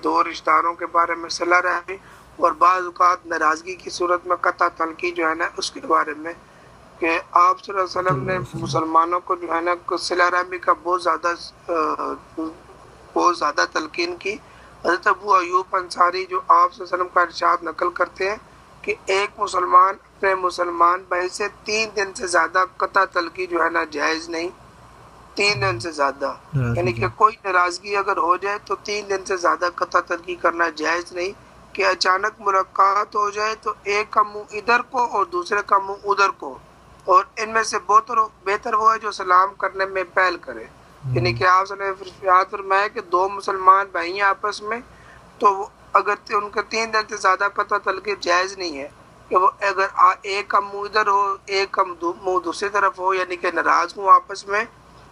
دو رشتہ داروں کے بارے میں صلح رحمی، اور بعض اوقات ناراضگی کی صورت میں قطع تلقی جو ہے نا اس کے بارے میں کہ آپ صلی اللہ علیہ وسلم نے مسلمانوں کو جو ہے نا صلہ رحمی کا بہت زیادہ تلقین کی۔ حضرت ابو ایوب انصاری جو آپ صلی اللہ علیہ وسلم کا ارشاد نقل کرتے ہیں کہ ایک مسلمان اپنے مسلمان بھائی سے 3 دن سے زیادہ قطع تلقی جو ہے نا جائز نہیں، 3 دن سے زیادہ، یعنی کہ کوئی ناراضگی اگر ہو جائے تو 3 دن سے زیادہ قطع تلقی کرنا جائز نہیں، کہ اچانک ملاقات ہو جائے تو ایک کا منہ ادھر کو اور دوسرے کا منہ ادھر کو، اور ان میں سے بہتر وہ ہے جو سلام کرنے میں پہل کرے، یعنی کہ آپ صلی اللہ علیہ وسلم فرمایا کہ 2 مسلمان بھائی ہیں آپس میں، تو اگر ان کا 3 دن سے زیادہ قطع تلقی جائز نہیں ہے، کہ وہ اگر ایک کا منہ ادھر ہو ایک کا منہ دوسری طرف ہو، یعنی کہ ناراض ہوں آپس میں،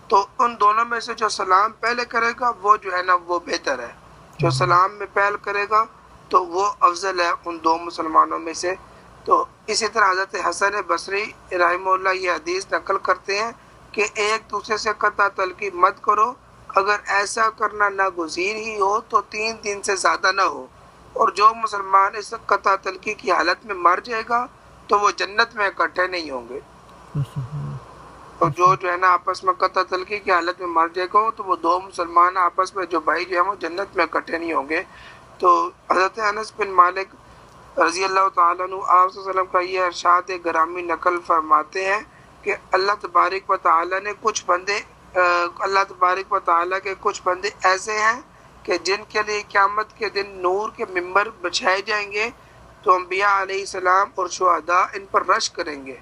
تو ان دونوں میں سے جو سلام پہلے کرے گا وہ جو ہے نا وہ بہتر ہے، جو سلام میں پہل کرے گا تو وہ افضل ہے ان 2 مسلمانوں میں سے۔ تو اسی طرح حضرت حسن بصری رحمہ اللہ یہ حدیث نقل کرتے ہیں کہ ایک دوسرے سے قطع تلقی مت کرو، اگر ایسا کرنا ناگزیر ہی ہو تو 3 دن سے زیادہ نہ ہو، اور جو مسلمان اس قطع تلقی کی حالت میں مر جائے گا تو وہ جنت میں اکٹھے نہیں ہوں گے، اور جو ہے نا آپس میں قطع تلقی کی حالت میں مر جائے گا تو وہ 2 مسلمان آپس میں جو بھائی جو ہیں وہ جنت میں اکٹھے نہیں ہوں گے۔ تو حضرت انس بن مالک رضی اللہ تعالیٰ عنہ آپ صلی اللہ علیہ وسلم کا یہ ارشاد گرامی نقل فرماتے ہیں کہ اللہ تبارک و تعالیٰ نے اللہ تبارک و تعالیٰ کے کچھ بندے ایسے ہیں کہ جن کے لیے قیامت کے دن نور کے ممبر بچھائے جائیں گے، تو انبیاء علیہ السلام اور شہداء ان پر رش کریں گے،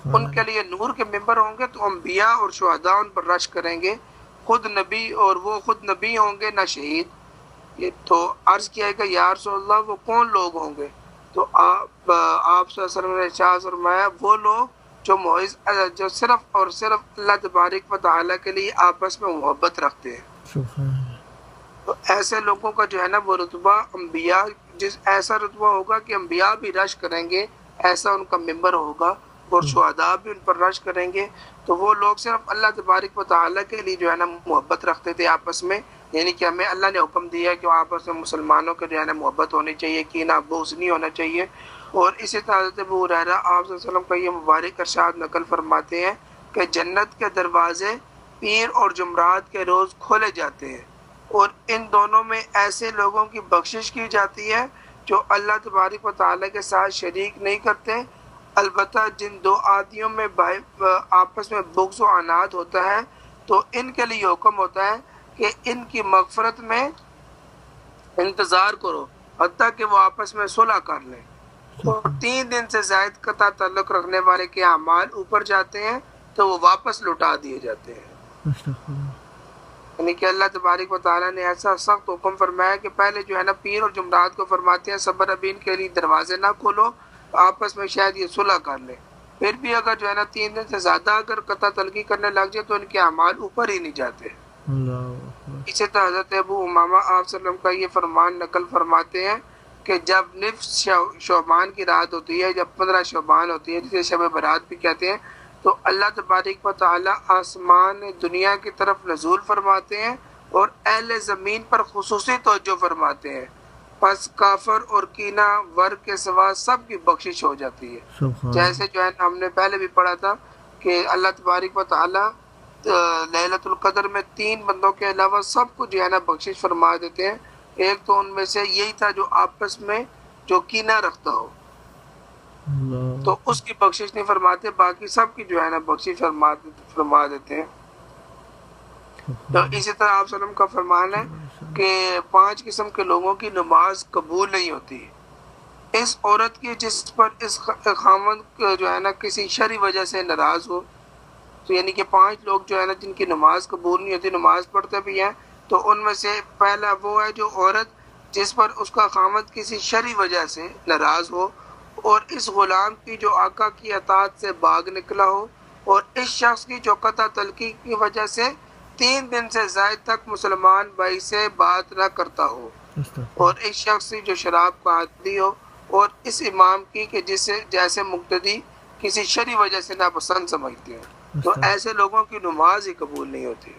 ان کے لیے نور کے ممبر ہوں گے تو انبیاء اور شہداء ان پر رش کریں گے، خود نبی اور وہ خود نبی ہوں گے نہ شہید۔ یہ تو عرض کیا ہے کہ یا رسول اللہ وہ کون لوگ ہوں گے؟ تو آپ صلی اللہ علیہ وسلم نے ارشاد فرمایا وہ لوگ جو صرف اور صرف اللہ تبارک و تعالیٰ کے لیے آپس میں محبت رکھتے ہیں، تو ایسے لوگوں کا جو ہے نا وہ رتبہ انبیاء، ایسا رتبہ ہوگا کہ انبیاء بھی رش کریں گے، ایسا ان کا ممبر ہوگا، اور شہداء بھی ان پر رش کریں گے۔ تو وہ لوگ صرف اللہ تبارک و تعالیٰ کے لیے جو ہے نا محبت رکھتے تھے آپس میں، یعنی کہ ہمیں اللہ نے حکم دیا ہے کہ آپس میں مسلمانوں کے جو ہے نا محبت ہونی چاہیے، کینہ بغض نہیں ہونا چاہیے۔ اور اسی طرح حضرت ابو ہریرہ آپ صلی اللہ علیہ وسلم کا یہ مبارک ارشاد نقل فرماتے ہیں کہ جنت کے دروازے پیر اور جمعرات کے روز کھولے جاتے ہیں، اور ان دونوں میں ایسے لوگوں کی بخشش کی جاتی ہے جو اللہ تبارک و تعالیٰ کے ساتھ شریک نہیں کرتے، البتہ جن 2 آدمیوں میں آپس میں بغض و عناد ہوتا ہے تو ان کے لیے حکم ہوتا ہے کہ ان کی مغفرت میں انتظار کرو حتیٰ کہ وہ آپس میں صلح کر لیں، اور 3 دن سے زائد قطع تعلق رکھنے والے کے اعمال اوپر جاتے ہیں تو وہ واپس لوٹا دیے جاتے ہیں۔ یعنی کہ اللہ تبارک و تعالیٰ نے ایسا سخت حکم فرمایا کہ پہلے جو ہے نا پیر اور جمعرات کو فرماتے ہیں صبر ابھی ان کے لیے دروازے نہ کھولو، آپس میں شاید یہ صلح کر لیں، پھر بھی اگر جو ہے نا 3 دن سے زیادہ اگر قطع تلقی کرنے لگ جائے تو ان کے اعمال اوپر ہی نہیں جاتے۔ اسی طرح حضرت ابو امامہ آپ صلی اللہ علیہ وسلم کا یہ فرمان نقل فرماتے ہیں کہ جب نصف شعبان کی رات ہوتی ہے، جب 15 شعبان ہوتی ہے جسے شب برات بھی کہتے ہیں، تو اللہ تبارک و تعالیٰ آسمان دنیا کی طرف نزول فرماتے ہیں اور اہل زمین پر خصوصی توجہ فرماتے ہیں، پس کافر اور کینہ ور کے سوا سب کی بخشش ہو جاتی ہے۔ جیسے جو ہے ہم نے پہلے بھی پڑھا تھا کہ اللہ تبارک و تعالیٰ لیلۃ القدر میں 3 بندوں کے علاوہ سب کو جو ہے نا بخشش فرما دیتے ہیں، ایک تو ان میں سے یہی تھا جو آپس میں جو کینہ رکھتا ہو تو اس کی بخشش نہیں فرماتے، باقی سب کی جو ہے نا بخشش فرما دیتے ہیں۔ تو اسی طرح آپ صلی اللہ علیہ وسلم کا فرمان ہے کہ 5 قسم کے لوگوں کی نماز قبول نہیں ہوتی، اس عورت کی جس پر اس خاوند جو ہے نا کسی شرعی وجہ سے ناراض ہو، تو یعنی کہ 5 لوگ جو ہے نا جن کی نماز قبول نہیں ہوتی، نماز پڑھتے بھی ہیں، تو ان میں سے پہلا وہ ہے جو عورت جس پر اس کا خاوند کسی شرعی وجہ سے ناراض ہو، اور اس غلام کی جو آقا کی اطاعت سے باغ نکلا ہو، اور اس شخص کی جو قطع تلقی کی وجہ سے 3 دن سے زائد تک مسلمان بھائی سے بات نہ کرتا ہو، اور اس شخص کی جو شراب کا عادی ہو، اور اس امام کی کہ جسے جیسے مقتدی کسی شرعی وجہ سے ناپسند سمجھتے ہیں، تو ایسے لوگوں کی نماز ہی قبول نہیں ہوتی۔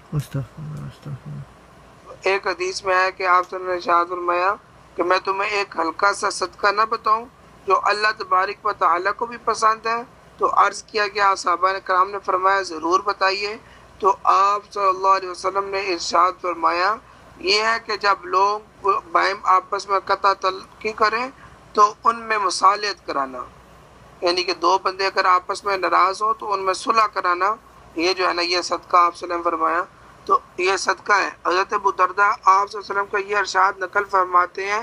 ایک حدیث میں ہے کہ آپ صلی اللہ علیہ وسلم نے ارشاد فرمایا کہ میں تمہیں ایک ہلکا سا صدقہ نہ بتاؤں جو اللہ تبارک و تعالیٰ کو بھی پسند ہے؟ تو عرض کیا گیا، صحابہ کرام نے فرمایا ضرور بتائیے۔ تو آپ صلی اللہ علیہ وسلم نے ارشاد فرمایا یہ ہے کہ جب لوگ باہم آپس میں قطع تلقی کریں تو ان میں مصالحت کرانا، یعنی کہ دو بندے اگر آپس میں ناراض ہو تو ان میں صلح کرانا، یہ جو ہے نا یہ صدقہ آپ صلی اللہ علیہ وسلم فرمایا تو یہ صدقہ ہے۔ حضرت ابو درداء آپ صلی اللہ علیہ وسلم کا یہ ارشاد نقل فرماتے ہیں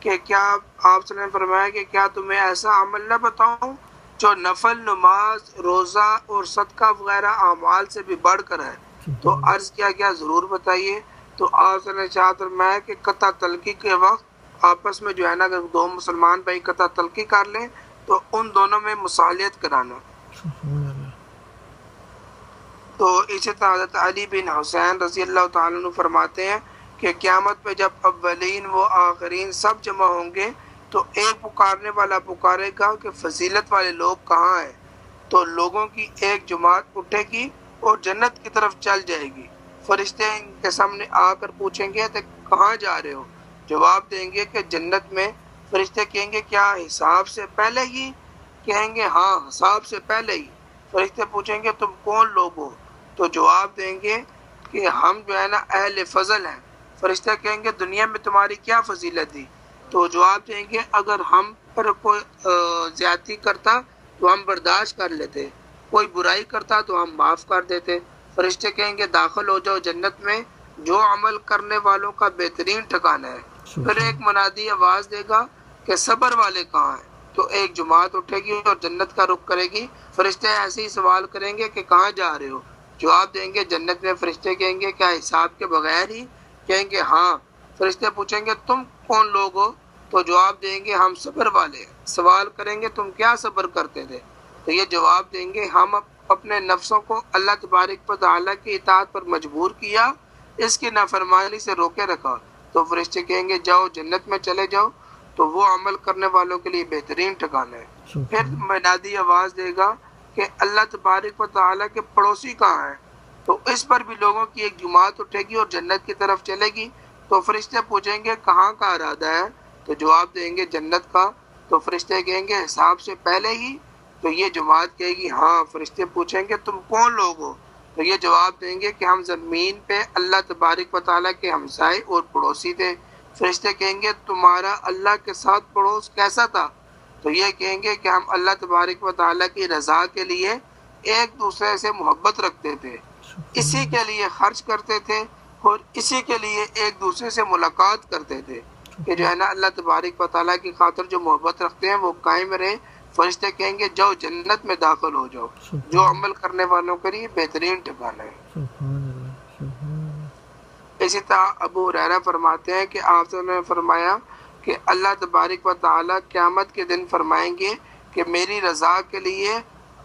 کہ کیا آپ صلی اللہ علیہ وسلم نے فرمایا کہ کیا تمہیں ایسا عمل نہ بتاؤں جو نفل نماز، روزہ اور صدقہ وغیرہ اعمال سے بھی بڑھ کر ہے؟ تو عرض کیا گیا ضرور بتائیے۔ تو آپ صلی اللہ علیہ وسلم نے ارشاد فرمایا کہ قطع تلقی کے وقت آپس میں جو ہے نا اگر دو مسلمان بھائی قطع تلقی کر لیں تو ان دونوں میں مصالحت کرانا۔ تو اسی طرح حضرت علی بن حسین رضی اللہ تعالیٰ عنہ فرماتے ہیں کہ قیامت پہ جب اولین و آخرین سب جمع ہوں گے تو ایک پکارنے والا پکارے گا کہ فضیلت والے لوگ کہاں ہیں؟ تو لوگوں کی ایک جماعت اٹھے گی اور جنت کی طرف چل جائے گی۔ فرشتے ان کے سامنے آ کر پوچھیں گے کہ کہاں جا رہے ہو؟ جواب دیں گے کہ جنت میں۔ فرشتے کہیں گے کیا حساب سے پہلے ہی؟ کہیں گے ہاں حساب سے پہلے ہی۔ فرشتے پوچھیں گے تم کون لوگ ہو؟ تو جواب دیں گے کہ ہم جو ہے نا اہل فضل ہیں۔ فرشتے کہیں گے دنیا میں تمہاری کیا فضیلت دی؟ تو جواب دیں گے اگر ہم پر کوئی زیادتی کرتا تو ہم برداشت کر لیتے، کوئی برائی کرتا تو ہم معاف کر دیتے۔ فرشتے کہیں گے داخل ہو جاؤ جنت میں، جو عمل کرنے والوں کا بہترین ٹھکانہ ہے۔ پھر ایک منادی آواز دے گا کہ صبر والے کہاں ہیں؟ تو ایک جماعت اٹھے گی اور جنت کا رخ کرے گی۔ فرشتے ایسے ہی سوال کریں گے کہ کہاں جا رہے ہو؟ جواب دیں گے جنت میں۔ فرشتے کہیں گے کیا حساب کے بغیر ہی؟ کہیں گے ہاں۔ فرشتے پوچھیں گے تم کون لوگ ہو؟ تو جواب دیں گے ہم صبر والے ہیں۔ سوال کریں گے تم کیا صبر کرتے تھے؟ تو یہ جواب دیں گے ہم اپنے نفسوں کو اللہ تبارک و تعالیٰ کی اطاعت پر مجبور کیا، اس کی نافرمانی سے روکے رکھا۔ تو فرشتے کہیں گے جاؤ جنت میں چلے جاؤ، تو وہ عمل کرنے والوں کے لیے بہترین ٹھکانہ ہے۔ پھر منادی آواز دے گا کہ اللہ تبارک و تعالیٰ کے پڑوسی کہاں ہیں؟ تو اس پر بھی لوگوں کی ایک جماعت اٹھے گی اور جنت کی طرف چلے گی۔ تو فرشتے پوچھیں گے کہاں کا ارادہ ہے؟ تو جواب دیں گے جنت کا۔ تو فرشتے کہیں گے حساب سے پہلے ہی؟ تو یہ جماعت کہے گی ہاں۔ فرشتے پوچھیں گے تم کون لوگ ہو؟ تو یہ جواب دیں گے کہ ہم زمین پہ اللہ تبارک و تعالیٰ کے ہمسائے اور پڑوسی تھے۔ فرشتے کہیں گے تمہارا اللہ کے ساتھ پڑوس کیسا تھا؟ تو یہ کہیں گے کہ ہم اللہ تبارک و تعالیٰ کی رضا کے لیے ایک دوسرے سے محبت رکھتے تھے، اسی کے لیے خرچ کرتے تھے اور اسی کے لیے ایک دوسرے سے ملاقات کرتے تھے کہ جو ہے نا اللہ تبارک و تعالیٰ کی خاطر جو محبت رکھتے ہیں وہ قائم رہے۔ فرشتے کہیں گے جاؤ جنت میں داخل ہو جاؤ، جو عمل کرنے والوں کے لیے بہترین ٹھکانہ ہے۔ اسی طرح ابو ہریرہ فرماتے ہیں کہ آپ صلی اللہ علیہ وسلم نے فرمایا کہ اللہ تبارک و تعالیٰ قیامت کے دن فرمائیں گے کہ میری رضا کے لیے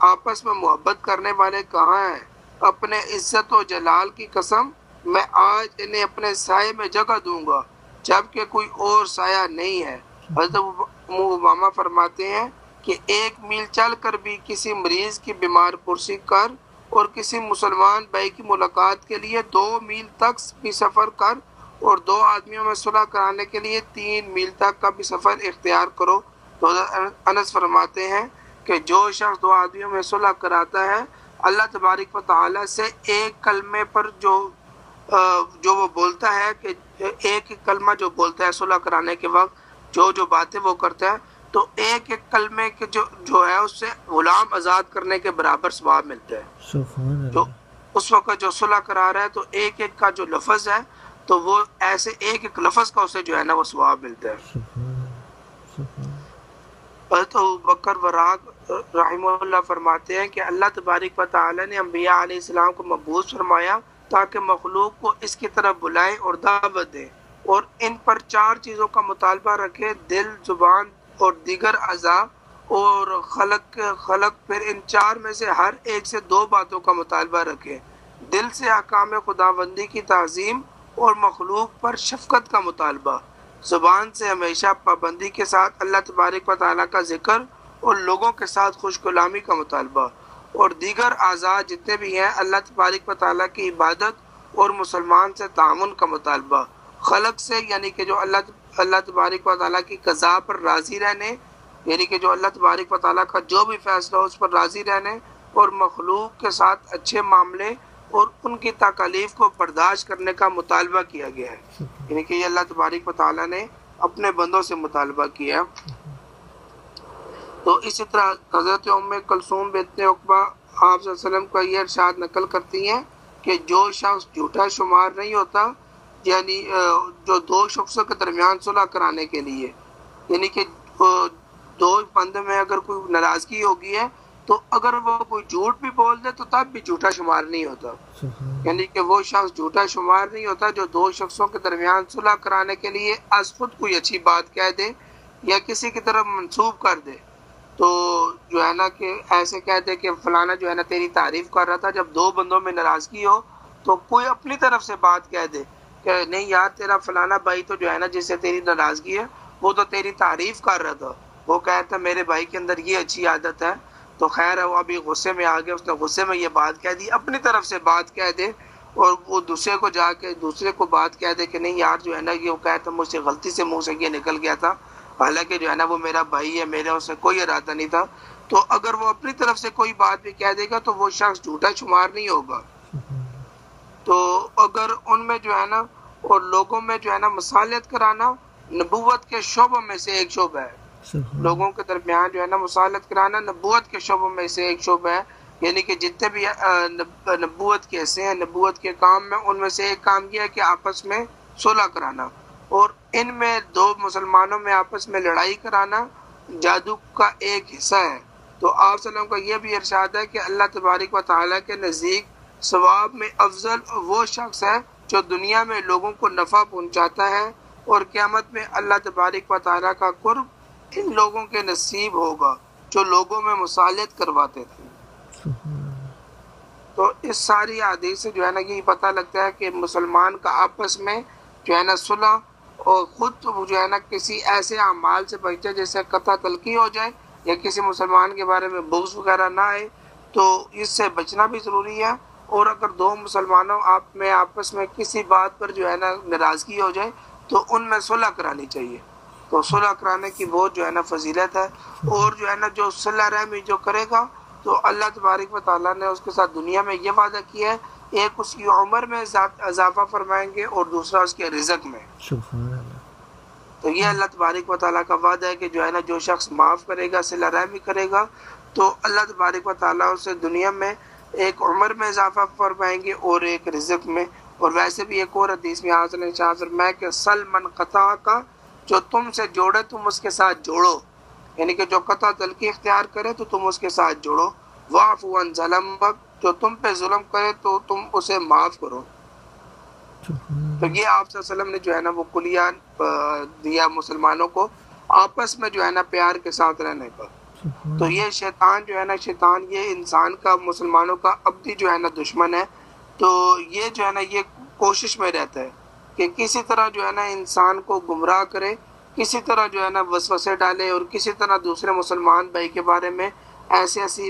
آپس میں محبت کرنے والے کہاں ہیں؟ اپنے عزت و جلال کی قسم میں آج انہیں اپنے سائے میں جگہ دوں گا جبکہ کوئی اور سایہ نہیں ہے۔ حضرت ابو امامہ فرماتے ہیں کہ 1 میل چل کر بھی کسی مریض کی بیمار پرسی کر اور کسی مسلمان بھائی کی ملاقات کے لیے 2 میل تک بھی سفر کر اور 2 آدمیوں میں صلح کرانے کے لیے 3 میل تک کا بھی سفر اختیار کرو۔ تو انس فرماتے ہیں کہ جو شخص 2 آدمیوں میں صلح کراتا ہے اللہ تبارک و تعالیٰ سے ایک کلمے پر جو وہ بولتا ہے کہ ایک کلمہ جو بولتا ہے صلح کرانے کے وقت جو باتیں وہ کرتا ہے تو ایک کلمے کے جو ہے اس سے غلام آزاد کرنے کے برابر ثواب ملتا ہے۔ جو اس وقت جو صلح کرا رہا ہے تو ایک کا جو لفظ ہے تو وہ ایسے ایک لفظ کا اسے جو ہے نا وہ ثواب ملتا ہے۔ حضرت ابوبکر وراق رحمہ اللہ فرماتے ہیں کہ اللہ تبارک و تعالیٰ نے انبیاء علیہ السلام کو مبعوث فرمایا تاکہ مخلوق کو اس کی طرف بلائے اور دعوت دے اور ان پر 4 چیزوں کا مطالبہ رکھے: دل، زبان اور دیگر اعضاء اور خلق۔ پھر ان 4 میں سے ہر ایک سے 2 باتوں کا مطالبہ رکھے: دل سے احکام خداوندی کی تعظیم اور مخلوق پر شفقت کا مطالبہ، زبان سے ہمیشہ پابندی کے ساتھ اللہ تبارک و تعالیٰ کا ذکر اور لوگوں کے ساتھ خوش کلامی کا مطالبہ، اور دیگر اعضاء جتنے بھی ہیں اللہ تبارک و تعالیٰ کی عبادت اور مسلمان سے تعاون کا مطالبہ، خلق سے یعنی کہ جو اللہ تبارک و تعالیٰ کی قضا پر راضی رہنے، یعنی کہ جو اللہ تبارک و تعالیٰ کا جو بھی فیصلہ ہو اس پر راضی رہنے، اور مخلوق کے ساتھ اچھے معاملے اور ان کی تکالیف کو برداشت کرنے کا مطالبہ کیا گیا ہے، یعنی کہ یہ اللہ تبارک و تعالیٰ نے اپنے بندوں سے مطالبہ کیا۔ تو اسی طرح حضرت ام کلثوم بنت عقبہ آپ صلی اللہ علیہ وسلم کا یہ ارشاد نقل کرتی ہیں کہ جو شخص جھوٹا شمار نہیں ہوتا، یعنی جو دو شخصوں کے درمیان صلح کرانے کے لیے، یعنی کہ دو بندے میں اگر کوئی ناراضگی ہوگی ہے تو اگر وہ کوئی جھوٹ بھی بول دے تو تب بھی جھوٹا شمار نہیں ہوتا، یعنی کہ وہ شخص جھوٹا شمار نہیں ہوتا جو دو شخصوں کے درمیان صلح کرانے کے لیے از خود کوئی اچھی بات کہہ دے یا کسی کی طرف منسوب کر دے، تو جو ہے نا کہ ایسے کہہ دے کہ فلانا جو ہے نا تیری تعریف کر رہا تھا۔ جب دو بندوں میں ناراضگی ہو تو کوئی اپنی طرف سے بات کہہ دے کہ نہیں یار تیرا فلانا بھائی تو جو ہے نا جس سے تیری ناراضگی ہے وہ تو تیری تعریف کر رہا تھا، وہ کہتا میرے بھائی کے اندر یہ اچھی عادت ہے، تو خیر ہے وہ ابھی غصے میں آ گیا، اس نے غصے میں یہ بات کہہ دی، اپنی طرف سے بات کہہ دے اور وہ دوسرے کو جا کے دوسرے کو بات کہہ دے کہ نہیں یار جو ہے نا یہ کہتا مجھ سے غلطی سے منہ سے یہ نکل گیا تھا، حالانکہ جو ہے نا وہ میرا بھائی ہے، میرے اس سے کوئی ارادہ نہیں تھا۔ تو اگر وہ اپنی طرف سے کوئی بات بھی کہہ دے گا تو وہ شخص جھوٹا شمار نہیں ہوگا۔ تو اگر ان میں جو ہے نا اور لوگوں میں جو ہے نا مصالحت کرانا نبوت کے شعبوں میں سے ایک شعبہ ہے، لوگوں کے درمیان جو ہے نا مصالحت کرانا نبوت کے شعبوں میں سے ایک شعبہ ہے، یعنی کہ جتنے بھی نبوت کے حصے ہیں، نبوت کے کام میں، ان میں سے ایک کام یہ ہے کہ آپس میں صلح کرانا، اور ان میں دو مسلمانوں میں آپس میں لڑائی کرانا جادو کا ایک حصہ ہے۔ تو آپ صلی اللہ علیہ وسلم کا یہ بھی ارشاد ہے کہ اللہ تبارک و تعالیٰ کے نزدیک ثواب میں افضل وہ شخص ہے جو دنیا میں لوگوں کو نفع پہنچاتا ہے، اور قیامت میں اللہ تبارک و تعالیٰ کا قرب ان لوگوں کے نصیب ہوگا جو لوگوں میں مصالحت کرواتے تھے۔ تو اس ساری حدیث سے جو ہے نا یہ پتہ لگتا ہے کہ مسلمان کا آپس میں جو ہے نا صلح، اور خود جو ہے نا کسی ایسے اعمال سے بچے جیسے قطع تلقی ہو جائے یا کسی مسلمان کے بارے میں بغض وغیرہ نہ آئے، تو اس سے بچنا بھی ضروری ہے۔ اور اگر دو مسلمانوں آپس میں کسی بات پر جو ہے نا ناراضگی ہو جائے تو ان میں صلح کرانی چاہیے، تو صلح کرانے کی بہت جو ہے نا فضیلت ہے۔ اور جو ہے نا جو صلح رحمی جو کرے گا تو اللہ تبارک و تعالیٰ نے اس کے ساتھ دنیا میں یہ وعدہ کیا ہے، ایک اس کی عمر میں اضافہ فرمائیں گے اور دوسرا اس کے رزق میں۔ تو یہ اللہ تبارک و تعالیٰ کا وعدہ ہے کہ جو ہے نا جو شخص معاف کرے گا، صلہ رحمی کرے گا، تو اللہ تبارک و تعالیٰ اسے دنیا میں ایک عمر میں اضافہ فرمائیں گے اور ایک رزق میں۔ اور ویسے بھی ایک اور حدیث میں حاصل ہے شاہ فرمایا کہ سل من قطع کا، جو تم سے جوڑے تم اس کے ساتھ جوڑو، یعنی کہ جو قطع تلقی اختیار کرے تو تم اس کے ساتھ جوڑو، واعفو عن ظلمک، جو تم پہ ظلم کرے تو تم اسے معاف کرو۔ تو یہ آپ صلی اللہ علیہ وسلم نے جو ہے نا وہ کلیہ دیا مسلمانوں کو آپس میں جو ہے نا پیار کے ساتھ رہنے کا۔ تو یہ شیطان جو ہے نا، شیطان یہ انسان کا، مسلمانوں کا ابدی جو ہے نا دشمن ہے، تو یہ جو ہے نا یہ کوشش میں رہتا ہے کہ کسی طرح جو ہے نا انسان کو گمراہ کرے، کسی طرح جو ہے نا وسوسے ڈالے، اور کسی طرح دوسرے مسلمان بھائی کے بارے میں ایسی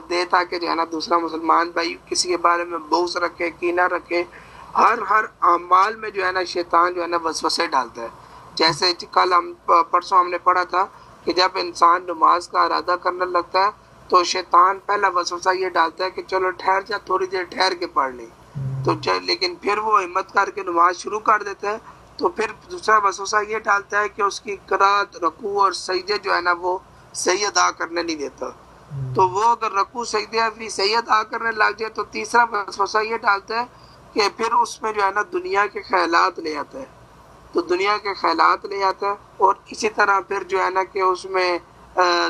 دے تاکہ جو ہے نا دوسرا مسلمان بھائی کسی کے بارے میں بغض رکھے، کینہ رکھے۔ ہر اعمال میں جو ہے نا شیطان جو ہے نا وسوسے ڈالتا ہے۔ جیسے کل پرسوں ہم نے پڑھا تھا کہ جب انسان نماز کا ارادہ کرنے لگتا ہے تو شیطان پہلا وسوسہ یہ ڈالتا ہے کہ چلو ٹھہر جا، تھوڑی دیر ٹھہر کے پڑھ لیں، تو لیکن پھر وہ ہمت کر کے نماز شروع کر دیتا ہے، تو پھر دوسرا وسوسہ یہ ڈالتا ہے کہ اس کی قرات، رکوع اور سجدے جو ہے نا وہ صحیح ادا کرنے نہیں دیتا، تو وہ اگر رکوع سجدے بھی صحیح ادا کرنے لگ جائے تو تیسرا وسوسہ یہ ڈالتا ہے کہ پھر اس میں جو ہے نا دنیا کے خیالات لے آتا ہے، تو دنیا کے خیالات لے آتا ہے، اور اسی طرح پھر جو ہے نا کہ اس میں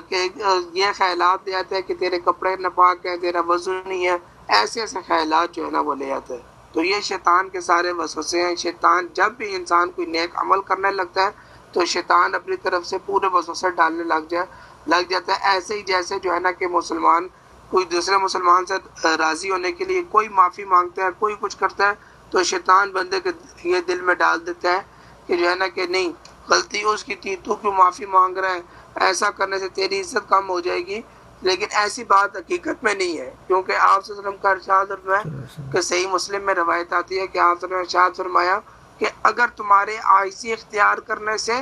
کہ یہ خیالات لے آتا ہے کہ تیرے کپڑے ناپاک ہیں، تیرا وضو نہیں ہے، ایسے ایسے خیالات جو ہے نا وہ لے آتا ہے۔ تو یہ شیطان کے سارے وسوسے ہیں۔ شیطان جب بھی انسان کوئی نیک عمل کرنے لگتا ہے تو شیطان اپنی طرف سے پورے وسوسے ڈالنے لگ جاتا ہے، ایسے ہی جیسے جو ہے نا کہ مسلمان کوئی دوسرے مسلمان سے راضی ہونے کے لیے کوئی معافی مانگتا ہے، کوئی کچھ کرتا ہے، تو شیطان بندے کے یہ دل میں ڈال دیتا ہے کہ جو ہے نا کہ نہیں، غلطی اس کی تھی، تو کیوں معافی مانگ رہا ہے، ایسا کرنے سے تیری عزت کم ہو جائے گی۔ لیکن ایسی بات حقیقت میں نہیں ہے، کیونکہ آپ صلی اللہ علیہ وسلم کا ارشاد ہے کہ صحیح مسلم میں روایت آتی ہے کہ آپ صلی اللہ علیہ وسلم نے ارشاد فرمایا کہ اگر تمہارے عاجزی اختیار کرنے سے